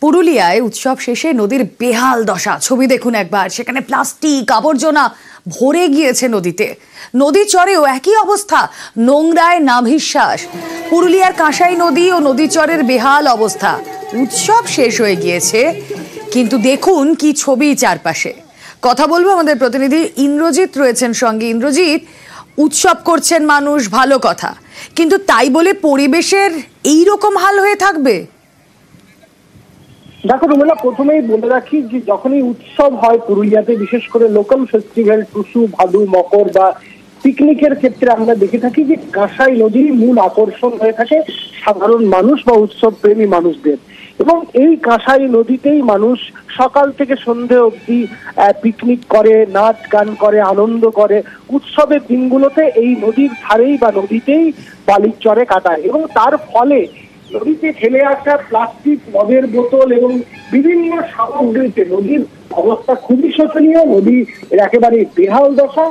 পুরুলিয়ায় উৎসব শেষে নদীর বেহাল দশা। ছবি দেখুন একবার, সেখানে প্লাস্টিক আবর্জনা ভরে গিয়েছে নদীতে। নদী চরেও একই অবস্থা, নোংরায় নাভিশ্বাস। পুরুলিয়ার কাঁসাই নদী ও নদী চরের বেহাল অবস্থা। উৎসব শেষ হয়ে গিয়েছে, কিন্তু দেখুন কি ছবি চারপাশে। কথা বলবো, আমাদের প্রতিনিধি ইন্দ্রজিৎ রয়েছেন সঙ্গে। ইন্দ্রজিৎ, উৎসব করছেন মানুষ, ভালো কথা, কিন্তু তাই বলে পরিবেশের এইরকম হাল হয়ে থাকবে? দেখো রুমেলা, প্রথমেই বলে রাখি যে যখনই উৎসব হয় পুরুলিয়াতে, বিশেষ করে লোকাল ফেস্টিভ্যাল, টুসু, ভাদু, মকর বা পিকনিকের ক্ষেত্রে আমরা দেখে থাকি যে কাঁসাই নদী মূল আকর্ষণ হয়ে থাকে সাধারণ মানুষ বা উৎসব প্রেমী মানুষদের। এবং এই কাঁসাই নদীতেই মানুষ সকাল থেকে সন্ধে অবধি পিকনিক করে, নাচ গান করে, আনন্দ করে। উৎসবের দিনগুলোতে এই নদীর ধারেই বা নদীতেই বালির চরে কাটায়, এবং তার ফলে নদীতে ফেলে আসা প্লাস্টিক, মদের বোতল এবং বিভিন্ন সামগ্রীতে নদীর অবস্থা খুবই শোচনীয়। নদী একেবারে বেহাল দশা।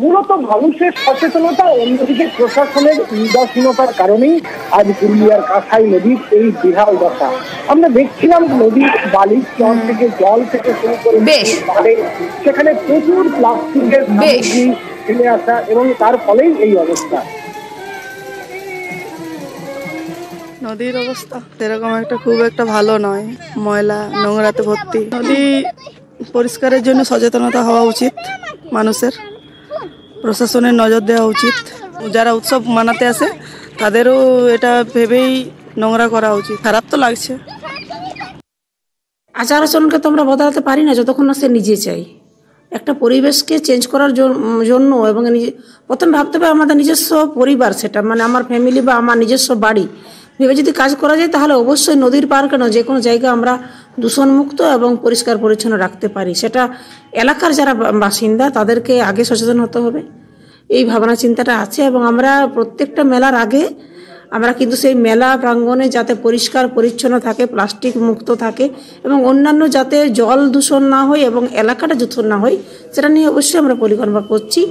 মূলত মানুষের সচেতনতা, অন্যদিকে প্রশাসনের উদাসীনতার কারণেই আজ পুরুলিয়ার কাঁসাই নদীর এই বেহাল দশা। আমরা দেখছিলাম নদীর বালির চর থেকে জল থেকে শুরু করে সেখানে প্রচুর প্লাস্টিকের সামগ্রী ফেলে আসা, এবং তার ফলেই এই অবস্থা। নদীর অবস্থা এরকম খুব একটা ভালো নয়, ময়লা নোংরাতে ভর্তি। নদী পরিষ্কারের জন্য সচেতনতা হওয়া উচিত মানুষের, প্রশাসনের নজর দেওয়া উচিত। যারা উৎসব মানাতে আসে তাদেরও এটা ভেবেই নোংরা করা উচিত। খারাপ তো লাগছে। আচার আচরণকে তো আমরা বদলাতে পারি না যতক্ষণ না সে নিজে চাই। একটা পরিবেশকে চেঞ্জ করার জন্য এবং প্রথম ভাবতে হবে আমাদের নিজস্ব পরিবার, সেটা মানে আমার ফ্যামিলি বা আমার নিজস্ব বাড়ি ভেবে যদি কাজ করা যায়, তাহলে অবশ্যই নদীর পার কেন যে কোনো জায়গা আমরা দূষণমুক্ত এবং পরিষ্কার পরিচ্ছন্ন রাখতে পারি। সেটা এলাকার যারা বাসিন্দা তাদেরকে আগে সচেতন হতে হবে, এই ভাবনা চিন্তাটা আছে। এবং আমরা প্রত্যেকটা মেলার আগে আমরা কিন্তু সেই মেলা প্রাঙ্গণে যাতে পরিষ্কার পরিচ্ছন্ন থাকে, প্লাস্টিক মুক্ত থাকে এবং অন্যান্য যাতে জল দূষণ না হয় এবং এলাকাটা দূষণ না হয়, সেটা নিয়ে অবশ্যই আমরা পরিকল্পনা করছি।